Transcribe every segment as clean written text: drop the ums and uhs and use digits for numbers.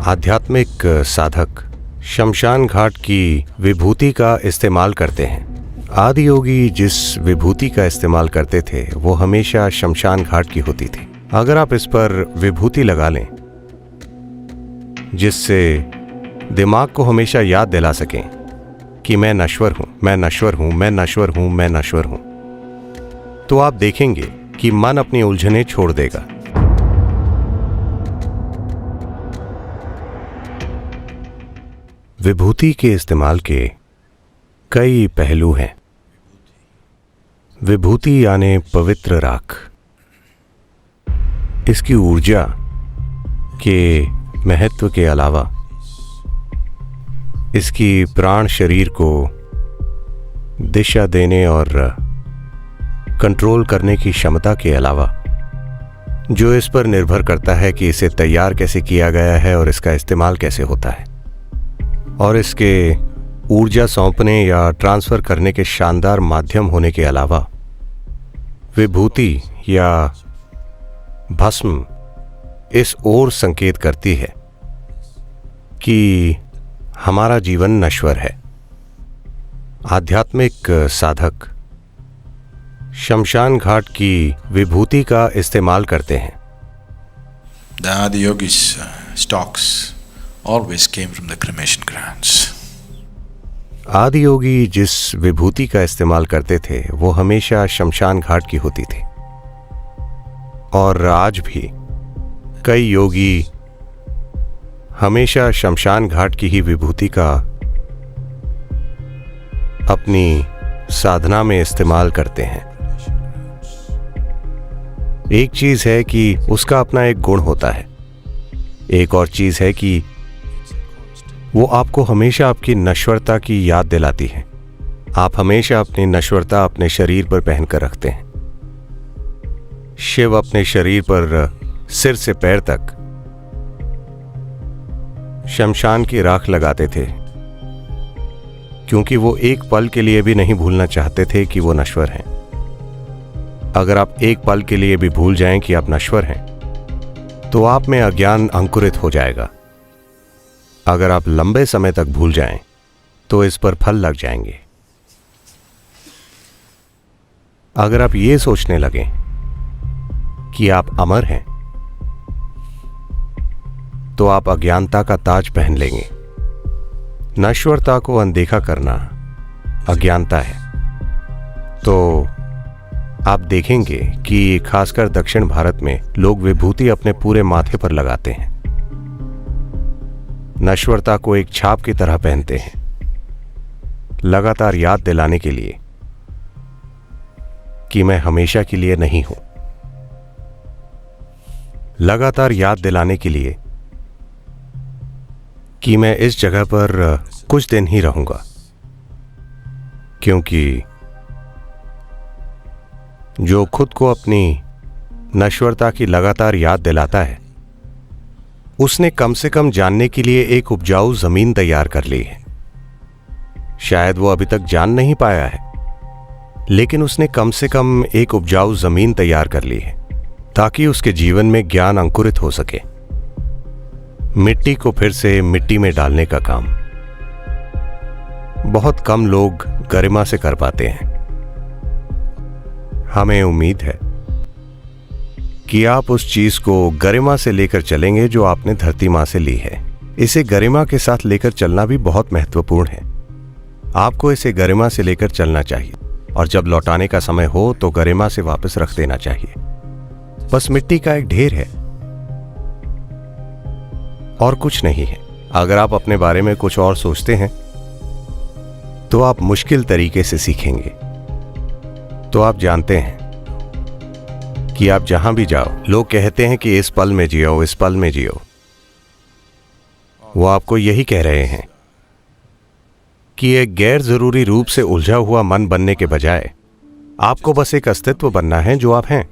आध्यात्मिक साधक शमशान घाट की विभूति का इस्तेमाल करते हैं। आदि योगी जिस विभूति का इस्तेमाल करते थे वो हमेशा शमशान घाट की होती थी। अगर आप इस पर विभूति लगा लें जिससे दिमाग को हमेशा याद दिला सकें कि मैं नश्वर हूं, मैं नश्वर हूं, मैं नश्वर हूं, मैं नश्वर हूं, तो आप देखेंगे कि मन अपनी उलझनें छोड़ देगा। विभूति के इस्तेमाल के कई पहलू हैं। विभूति यानी पवित्र राख। इसकी ऊर्जा के महत्व के अलावा इसकी प्राण शरीर को दिशा देने और कंट्रोल करने की क्षमता के अलावा जो इस पर निर्भर करता है कि इसे तैयार कैसे किया गया है और इसका इस्तेमाल कैसे होता है, और इसके ऊर्जा सौंपने या ट्रांसफर करने के शानदार माध्यम होने के अलावा विभूति या भस्म इस ओर संकेत करती है कि हमारा जीवन नश्वर है। आध्यात्मिक साधक शमशान घाट की विभूति का इस्तेमाल करते हैं। The Adi Yogis' stocks always came from the cremation grounds. आदि योगी जिस विभूति का इस्तेमाल करते थे वो हमेशा शमशान घाट की होती थी, और आज भी कई योगी हमेशा शमशान घाट की ही विभूति का अपनी साधना में इस्तेमाल करते हैं। एक चीज है कि उसका अपना एक गुण होता है, एक और चीज है कि वो आपको हमेशा आपकी नश्वरता की याद दिलाती है। आप हमेशा अपनी नश्वरता अपने शरीर पर पहनकर रखते हैं। शिव अपने शरीर पर सिर से पैर तक शमशान की राख लगाते थे, क्योंकि वो एक पल के लिए भी नहीं भूलना चाहते थे कि वो नश्वर हैं। अगर आप एक पल के लिए भी भूल जाएं कि आप नश्वर हैं तो आप में अज्ञान अंकुरित हो जाएगा। अगर आप लंबे समय तक भूल जाएं तो इस पर फल लग जाएंगे। अगर आप ये सोचने लगें कि आप अमर हैं तो आप अज्ञानता का ताज पहन लेंगे। नश्वरता को अनदेखा करना अज्ञानता है। तो आप देखेंगे कि खासकर दक्षिण भारत में लोग विभूति अपने पूरे माथे पर लगाते हैं, नश्वरता को एक छाप की तरह पहनते हैं, लगातार याद दिलाने के लिए कि मैं हमेशा के लिए नहीं हूं, लगातार याद दिलाने के लिए कि मैं इस जगह पर कुछ दिन ही रहूंगा, क्योंकि जो खुद को अपनी नश्वरता की लगातार याद दिलाता है उसने कम से कम जानने के लिए एक उपजाऊ जमीन तैयार कर ली है। शायद वो अभी तक जान नहीं पाया है, लेकिन उसने कम से कम एक उपजाऊ जमीन तैयार कर ली है ताकि उसके जीवन में ज्ञान अंकुरित हो सके। मिट्टी को फिर से मिट्टी में डालने का काम बहुत कम लोग गरिमा से कर पाते हैं। हमें उम्मीद है कि आप उस चीज को गरिमा से लेकर चलेंगे जो आपने धरती मां से ली है। इसे गरिमा के साथ लेकर चलना भी बहुत महत्वपूर्ण है। आपको इसे गरिमा से लेकर चलना चाहिए, और जब लौटाने का समय हो तो गरिमा से वापस रख देना चाहिए। बस मिट्टी का एक ढेर है और कुछ नहीं है। अगर आप अपने बारे में कुछ और सोचते हैं तो आप मुश्किल तरीके से सीखेंगे। तो आप जानते हैं कि आप जहां भी जाओ, लोग कहते हैं कि इस पल में जियो, इस पल में जियो। वो आपको यही कह रहे हैं कि एक गैर जरूरी रूप से उलझा हुआ मन बनने के बजाय आपको बस एक अस्तित्व बनना है जो आप हैं।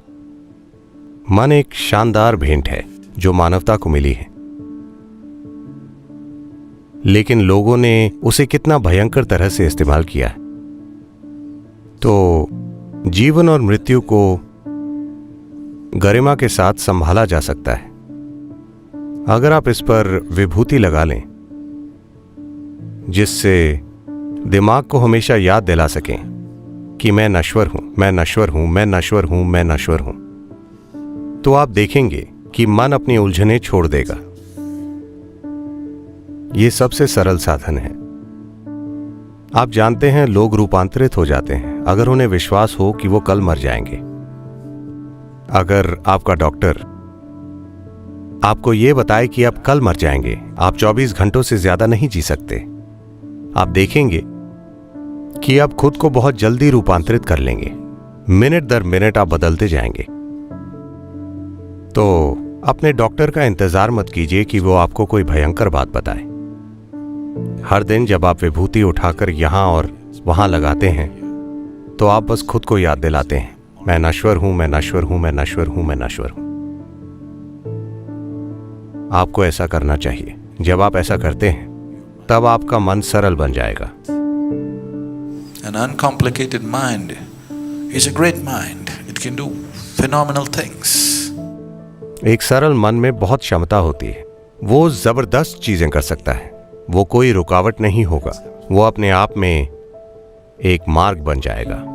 मन एक शानदार भेंट है जो मानवता को मिली है, लेकिन लोगों ने उसे कितना भयंकर तरह से इस्तेमाल किया है। तो जीवन और मृत्यु को गरिमा के साथ संभाला जा सकता है, अगर आप इस पर विभूति लगा लें जिससे दिमाग को हमेशा याद दिला सकें कि मैं नश्वर हूं, मैं नश्वर हूं, मैं नश्वर हूं, मैं नश्वर हूं, तो आप देखेंगे कि मन अपनी उलझनें छोड़ देगा। यह सबसे सरल साधन है। आप जानते हैं लोग रूपांतरित हो जाते हैं अगर उन्हें विश्वास हो कि वो कल मर जाएंगे। अगर आपका डॉक्टर आपको यह बताए कि आप कल मर जाएंगे, आप 24 घंटों से ज्यादा नहीं जी सकते, आप देखेंगे कि आप खुद को बहुत जल्दी रूपांतरित कर लेंगे। मिनट दर मिनट आप बदलते जाएंगे। तो अपने डॉक्टर का इंतजार मत कीजिए कि वो आपको कोई भयंकर बात बताए। हर दिन जब आप विभूति उठाकर यहां और वहां लगाते हैं तो आप बस खुद को याद दिलाते हैं, मैं नश्वर हूं, मैं नश्वर हूं, मैं नश्वर हूं, मैं नश्वर हूं। आपको ऐसा करना चाहिए। जब आप ऐसा करते हैं तब आपका मन सरल बन जाएगा। An uncomplicated mind is a great mind. It can do phenomenal things. एक सरल मन में बहुत क्षमता होती है। वो जबरदस्त चीजें कर सकता है। वो कोई रुकावट नहीं होगा। वो अपने आप में एक मार्ग बन जाएगा।